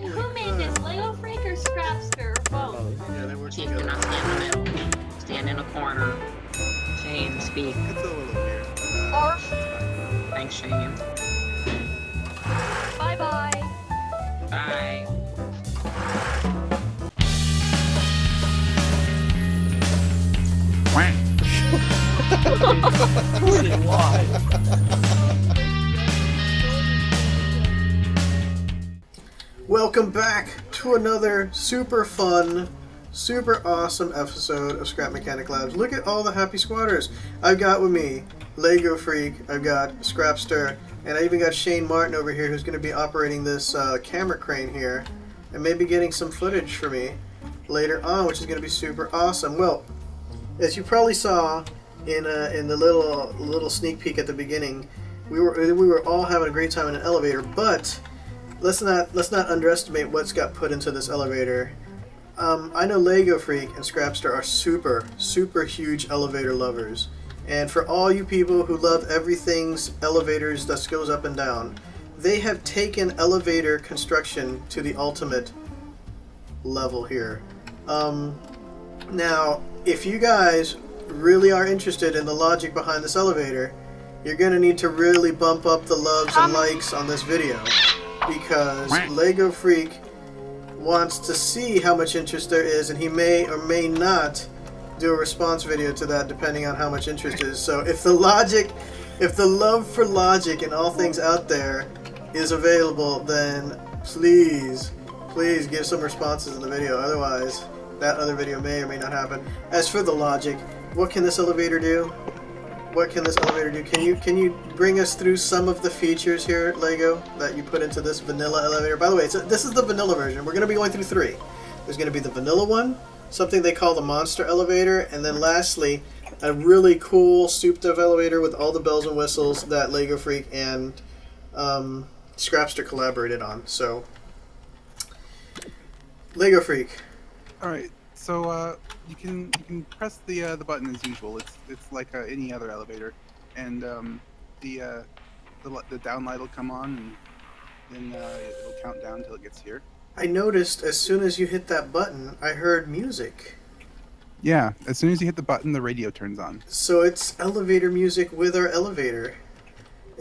Who made this? Lego Freak or Scrapster or both? Yeah, they work Chief, together. do not stand in the middle. Stand in a corner. Shane, speak. It's a little weird. Arf. Thanks, Shane. Bye-bye. Bye. Welcome back to another super fun, super awesome episode of Scrap Mechanic Labs. Look at all the happy squatters. I've got with me Lego Freak, I've got Scrapster, and I even got Shane Martin over here who's going to be operating this camera crane here and maybe getting some footage for me later on, which is going to be super awesome. Well, as you probably saw in the little sneak peek at the beginning, we were all having a great time in an elevator, but let's not underestimate what's got put into this elevator. I know Lego Freak and Scrapster are super huge elevator lovers, and for all you people who love everything's elevators that goes up and down, they have taken elevator construction to the ultimate level here. Now, if you guys really are interested in the logic behind this elevator, you're gonna need to really bump up the loves and likes on this video, because Lego Freak wants to see how much interest there is, and he may or may not do a response video to that depending on how much interest is. So if the love for logic and all things out there is available, then please give some responses in the video. Otherwise, that other video may or may not happen. As for the logic, what can this elevator do? What can this elevator do? Can you bring us through some of the features here, Lego, that you put into this vanilla elevator? By the way, this is the vanilla version. We're going to be going through three. There's going to be the vanilla one, something they call the monster elevator, and then lastly, a really cool souped-up elevator with all the bells and whistles that Lego Freak and Scrapster collaborated on. So, Lego Freak. All right. So you can press the button as usual. It's like any other elevator, and the down light will come on, and then it'll count down until it gets here. I noticed as soon as you hit that button, I heard music. Yeah, as soon as you hit the button, the radio turns on. So it's elevator music with our elevator,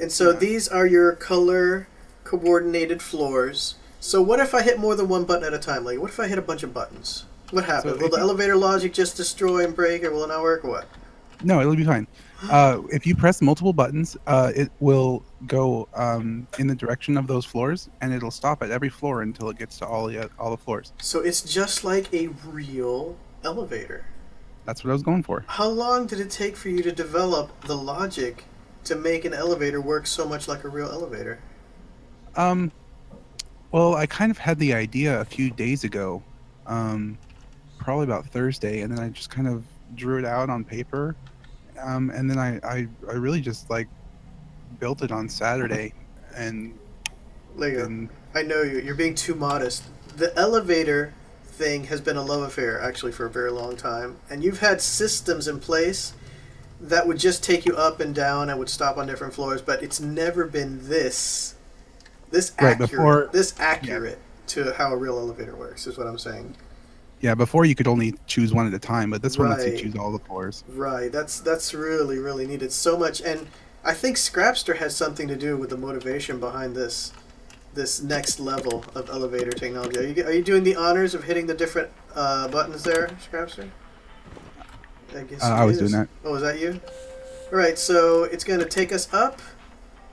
and so these are your color coordinated floors. So what if I hit more than one button at a time? Like, what if I hit a bunch of buttons? What happens? Will the elevator logic just destroy and break, or will it not work, or what? No, it'll be fine. If you press multiple buttons, it will go in the direction of those floors, and it'll stop at every floor until it gets to all the floors. So it's just like a real elevator. That's what I was going for. How long did it take for you to develop the logic to make an elevator work so much like a real elevator? Well, I kind of had the idea a few days ago. Probably about Thursday, and then I just kind of drew it out on paper, and then I really just like built it on Saturday. And Lego, I know you're being too modest. The elevator thing has been a love affair actually for a very long time, and you've had systems in place that would just take you up and down and would stop on different floors, but it's never been this accurate to how a real elevator works, is what I'm saying. Yeah, before you could only choose one at a time, but this one lets you choose all the floors. Right, that's really neat. It's so much, and I think Scrapster has something to do with the motivation behind this next level of elevator technology. Are you doing the honors of hitting the different buttons there, Scrapster? I guess I was doing that. Oh, was that you? All right, so it's going to take us up,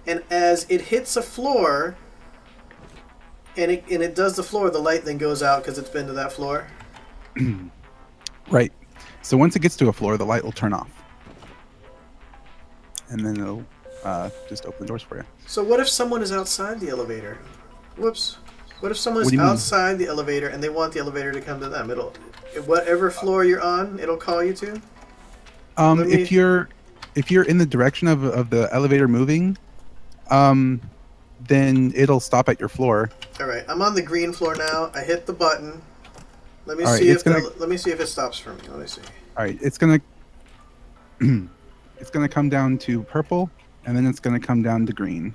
and as it hits a floor, and it does the floor, the light then goes out because it's been to that floor. Right. So once it gets to a floor, the light will turn off, and then it'll just open the doors for you. So what if someone is outside the elevator? Whoops. What if someone is outside the elevator and they want the elevator to come to them? It'll, whatever floor you're on, it'll call you to? If you're in the direction of the elevator moving, then it'll stop at your floor. All right, I'm on the green floor now. I hit the button. Let me All see right, let me see if it stops for me. Let me see. All right, it's gonna come down to purple, and then it's gonna come down to green.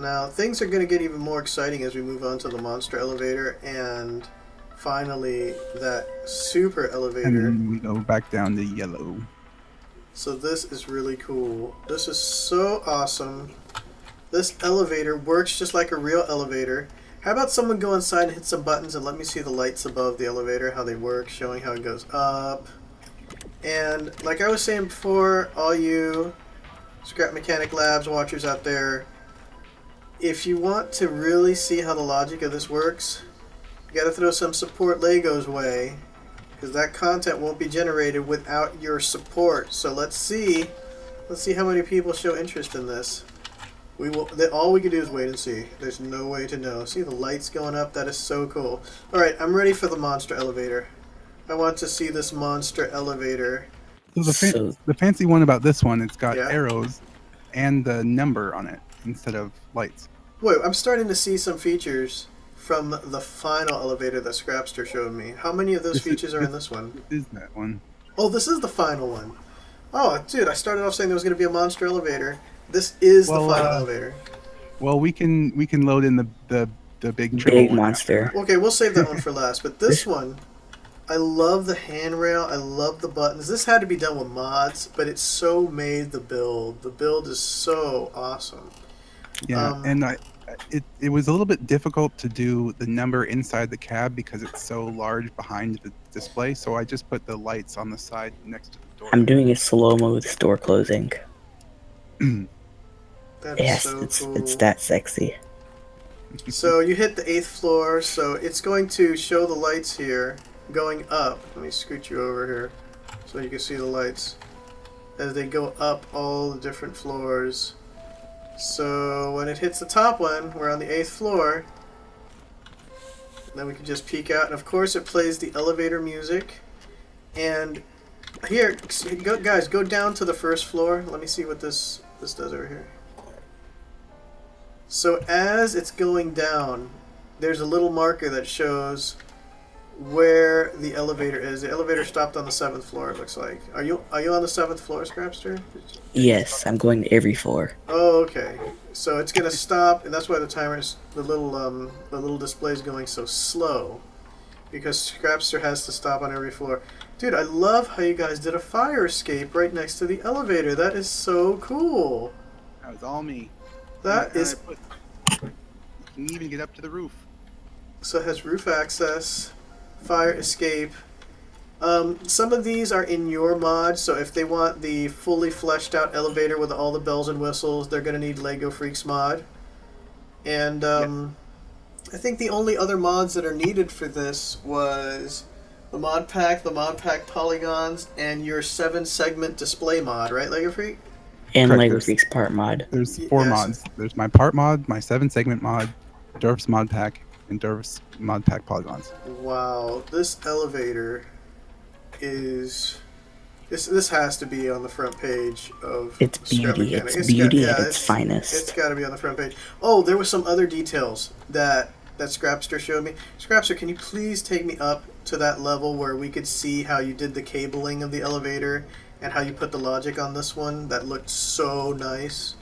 Now, things are going to get even more exciting as we move on to the monster elevator and finally that super elevator. And then we go back down to yellow. So this is really cool. This is so awesome. This elevator works just like a real elevator. How about someone go inside and hit some buttons and let me see the lights above the elevator, how they work, showing how it goes up. And like I was saying before, all you Scrap Mechanic Labs watchers out there, if you want to really see how the logic of this works, you gotta throw some support Legos way, because that content won't be generated without your support. So let's see how many people show interest in this. We will. All we can do is wait and see. There's no way to know. See the lights going up? That is so cool. All right, I'm ready for the monster elevator. I want to see this monster elevator. So the fancy one about this one, it's got Yeah. arrows and the number on it instead of lights. Wait, I'm starting to see some features from the final elevator that Scrapster showed me. How many of those features are in this one? This is that one. Oh, this is the final one. Oh, dude, I started off saying there was going to be a monster elevator. This is the final elevator. Well, we can load in the big triple Big one monster. Okay, we'll save that one for last. But this one, I love the handrail. I love the buttons. This had to be done with mods, but it so made the build. The build is so awesome. Yeah, and it was a little bit difficult to do the number inside the cab because it's so large behind the display. So I just put the lights on the side next to the door. I'm doing a slow-mo with store closing. That is Yes, so cool. it's that sexy. So you hit the 8th floor, so it's going to show the lights here going up. Let me scoot you over here so you can see the lights as they go up all the different floors. So when it hits the top one, we're on the 8th floor. Then we can just peek out, and of course it plays the elevator music. And here, guys, go down to the 1st floor. Let me see what this does over here. So as it's going down, there's a little marker that shows where the elevator is. The elevator stopped on the 7th floor, it looks like. Are you on the 7th floor, Scrapster? Yes, I'm going to every floor. Oh, okay. So it's gonna stop, and that's why the timer's the little display is going so slow, because Scrapster has to stop on every floor. Dude, I love how you guys did a fire escape right next to the elevator. That is so cool. That was all me. That is. You can even get up to the roof. So it has roof access, fire escape. Some of these are in your mod, so if they want the fully fleshed out elevator with all the bells and whistles, they're going to need Lego Freaks mod. And I think the only other mods that are needed for this was the mod pack polygons, and your 7-segment display mod, right, Lego Freak? And Correct, Lego there's- Freaks part mod. There's 4 Yes. mods. There's my part mod, my 7-segment mod, Durf's mod pack, and Durf's mod pack polygons. Wow, this elevator is... This has to be on the front page of It's Scrap beauty. Mechanic. It's beauty yeah, at its finest. It's got to be on the front page. Oh, there were some other details that Scrapster showed me. Scrapster, can you please take me up to that level where we could see how you did the cabling of the elevator and how you put the logic on this one? That looked so nice.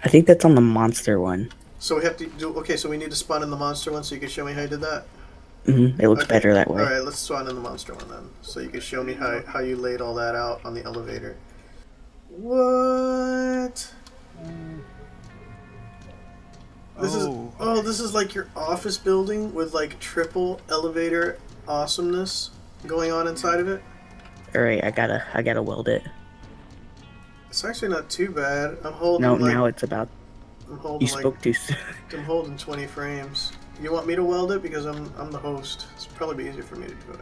I think that's on the monster one. So we have to do... Okay, so we need to spawn in the monster one so you can show me how you did that? It looks Okay. better that way. Alright, let's spawn in the monster one then. So you can show me how you laid all that out on the elevator. What? This is like your office building with like triple elevator awesomeness going on inside of it. Alright, I gotta weld it. It's actually not too bad. I'm holding No, like, now it's about. I'm holding You like spoke too soon. I'm holding 20 frames. You want me to weld it because I'm the host? It's probably be easier for me to do it.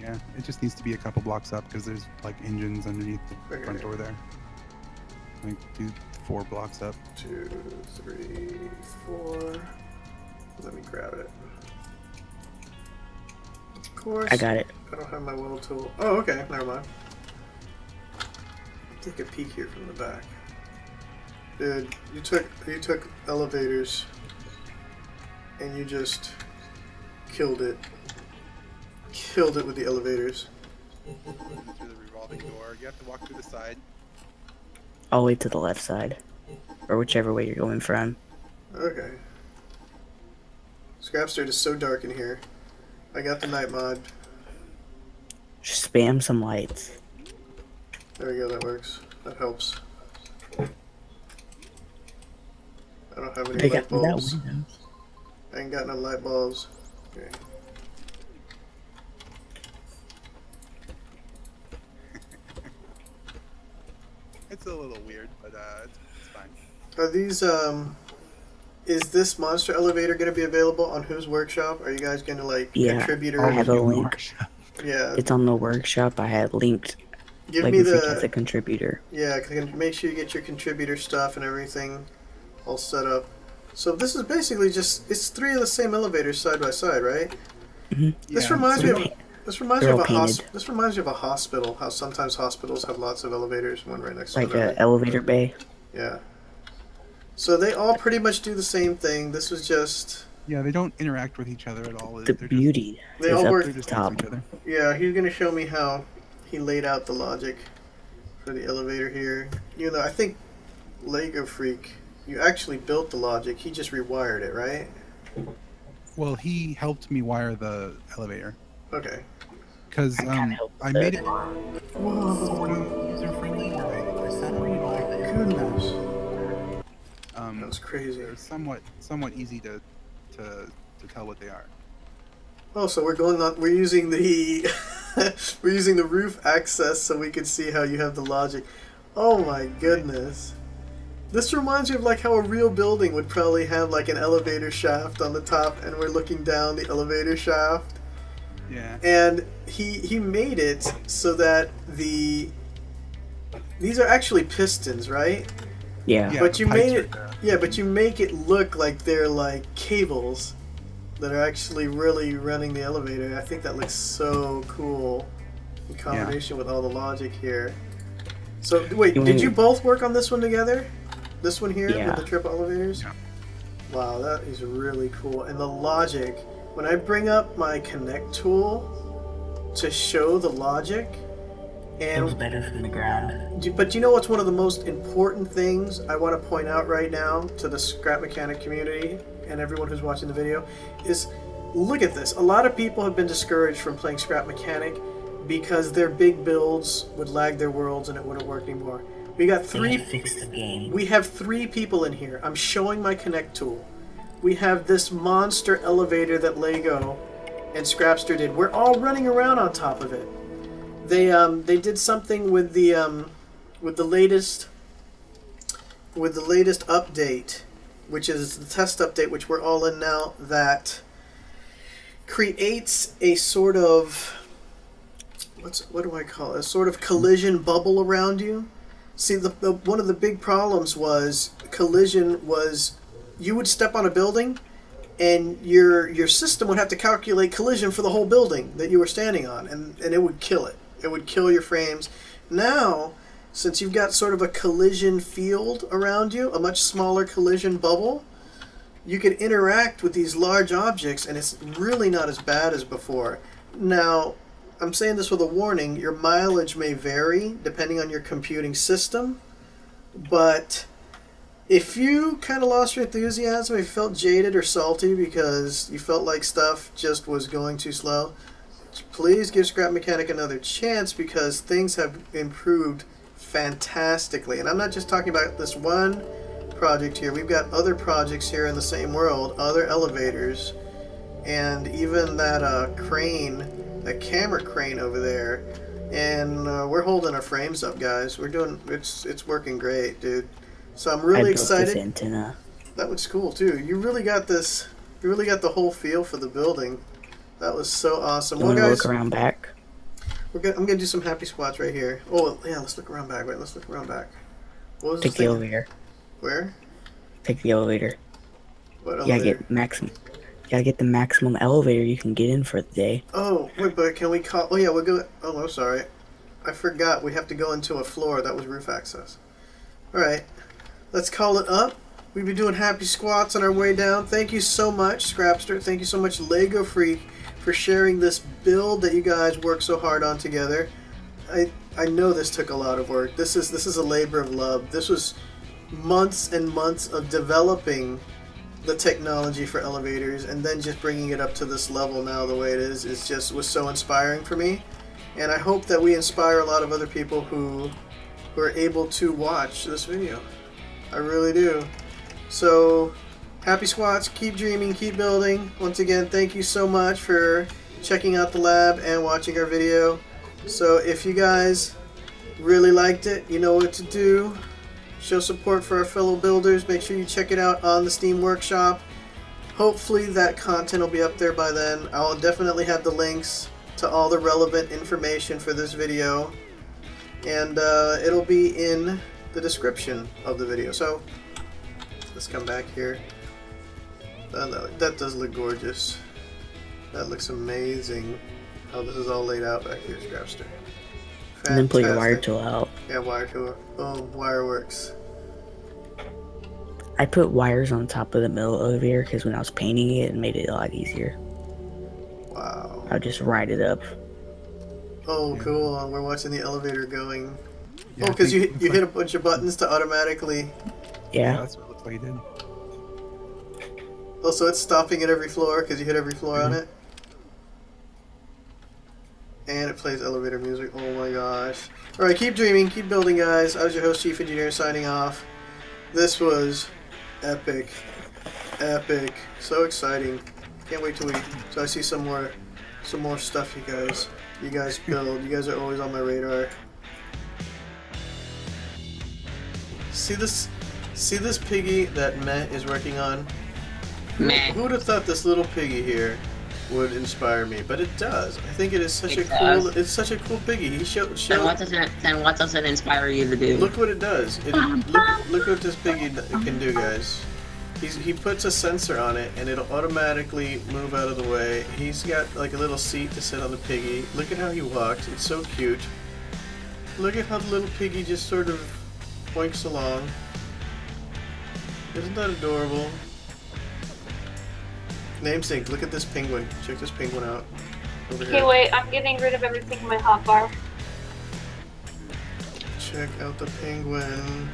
Yeah, it just needs to be a couple blocks up because there's like engines underneath the Okay. front door there. Like 4 blocks up. 2, 3, 4. Let me grab it. Of course. I got it. I don't have my weld tool. Oh, okay. Never mind. Take a peek here from the back. Dude, you took elevators and you just killed it. Killed it with the elevators. Through the revolving door. You have to walk through the side. All the way to the left side. or whichever way you're going from. Okay. Scrapster is so dark in here. I got the night mod. Just spam some lights. There we go, that works. That helps. I don't have any They light got that bulbs. windows. I ain't got no light bulbs. Okay. It's a little weird, but it's fine. Are these, is this monster elevator going to be available on whose workshop? Are you guys going to, like, contribute or I have a New link. workshop. Yeah. It's on the workshop. I had linked Give like me as a the, contributor. yeah, make sure you get your contributor stuff and everything all set up. So this is basically just, it's 3 of the same elevators side by side, right? This Yeah, reminds so me of, this reminds me they're of all a painted. this reminds me of a hospital. How sometimes hospitals have lots of elevators, one right next Like to another. a elevator bay. Yeah. So they all pretty much do the same thing. This was just, Yeah, they don't interact with each other at all. The They're beauty They is all up work- They're the just top. next to each other. yeah, he's gonna show me how he laid out the logic for the elevator here. You know, I think Lego Freak, you actually built the logic. He just rewired it, right? Well, he helped me wire the elevator Okay. because I kinda helped I with made it. it Whoa. sort of user friendly. I set up all My the goodness. um, That was crazy. they're somewhat easy to tell what they are. Oh, so we're going on. We're using the we're using the roof access so we can see how you have the logic. Oh my goodness! This reminds me of like how a real building would probably have like an elevator shaft on the top, and we're looking down the elevator shaft. Yeah. And he made it so that these are actually pistons, right? Yeah. Yeah, But the you pipes made are it. there. Yeah, but you make it look like they're like cables that are actually really running the elevator. I think that looks so cool in combination with all the logic here. So wait, did you both work on this one together? This one here Yeah. with the triple elevators? Yeah. Wow, that is really cool. And the logic, when I bring up my connect tool to show the logic, It was and better from the ground. but you know what's one of the most important things I want to point out right now to the scrap mechanic community and everyone who's watching the video is look at this. A lot of people have been discouraged from playing scrap mechanic because their big builds would lag their worlds and it wouldn't work anymore. We got They fixed the game. we have 3 people in here. I'm showing my connect tool. We have this monster elevator that Lego and Scrapster did. We're all running around on top of it. They did something with the latest update, which is the test update, which we're all in now, that creates a sort of what do I call it? A sort of collision bubble around you. See, the one of the big problems was collision was you would step on a building and your system would have to calculate collision for the whole building that you were standing on, and it would kill it. It would kill your frames. Now, since you've got sort of a collision field around you, a much smaller collision bubble, you can interact with these large objects, and it's really not as bad as before. Now, I'm saying this with a warning, your mileage may vary depending on your computing system, but if you kind of lost your enthusiasm, if you felt jaded or salty because you felt like stuff just was going too slow, please give Scrap Mechanic another chance because things have improved fantastically. And I'm not just talking about this one project here. We've got other projects here in the same world, other elevators, and even that crane, that camera crane over there. And we're holding our frames up, guys. We're doing it's working great, dude. So I'm really I built excited. this antenna. That was cool too. You really got this. You really got the whole feel for the building. That was so awesome. You Well, want to guys, look around back? I'm gonna do some happy spots right here. Oh yeah, let's look around back. Wait, let's look around back. What was Take this the thing? elevator. Where? Take the elevator. What You gotta elevator? get maximum. You gotta get the maximum elevator you can get in for the day. Oh wait, but can we call? Oh yeah, we'll go. Oh, I'm sorry. I forgot. We have to go into a floor. That was roof access. All right, let's call it up. We've been doing happy squats on our way down. Thank you so much, Scrapster. Thank you so much, Lego Freak, for sharing this build that you guys worked so hard on together. I know this took a lot of work. This is a labor of love. This was months and months of developing the technology for elevators, and then just bringing it up to this level now the way it is just was so inspiring for me. And I hope that we inspire a lot of other people who are able to watch this video. I really do. So happy squats, keep dreaming, keep building. Once again, thank you so much for checking out the lab and watching our video. So if you guys really liked it, you know what to do. Show support for our fellow builders. Make sure you check it out on the Steam Workshop. Hopefully that content will be up there by then. I'll definitely have the links to all the relevant information for this video, and it'll be in the description of the video. So let's come back here. That does look gorgeous. That looks amazing how this is all laid out back here, Scrapster. And then pull your wire tool out. Yeah, wire tool. Boom, wireworks. I put wires on top of the middle elevator because when I was painting it, it made it a lot easier. Wow. I'll just ride it up. Oh, Yeah. cool. We're watching the elevator going. Yeah, Oh, because you it's hit a bunch of buttons to automatically... Yeah, Yeah. that's what it looks like you did. Oh, so it's stopping at every floor because you hit every floor on it? And it plays elevator music. Oh my gosh. Alright, keep dreaming, keep building, guys. I was your host, Chief Engineer, signing off. This was epic. Epic. So exciting. Can't wait till I see some more stuff you guys build. You guys are always on my radar. See this piggy that Matt is working on? Meh. Who would have thought this little piggy here would inspire me? But it does. I think it is such It a does. cool. It's such a cool piggy. He showed. Then what does it inspire you to do? Look what it does. Look what this piggy can do, guys. He puts a sensor on it and it'll automatically move out of the way. He's got like a little seat to sit on the piggy. Look at how he walks. It's so cute. Look at how the little piggy just sort of boinks along. Isn't that adorable? Namesake, look at this penguin. Check this penguin out. Over Okay, here. wait, I'm getting rid of everything in my hotbar. Check out the penguin.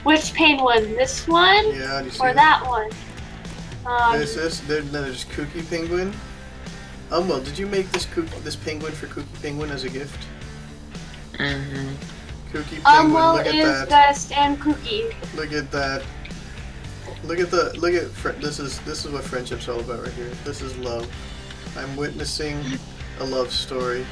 Which penguin? This one? Yeah, do you see Or that one? There's Kooky Penguin. Umwell, did you make this penguin for Kooky Penguin as a gift? Mm-hmm. Kooky Penguin, Umwell look at is that. best and cookie. Look at that. This is what friendship's all about right here. This is love. I'm witnessing a love story.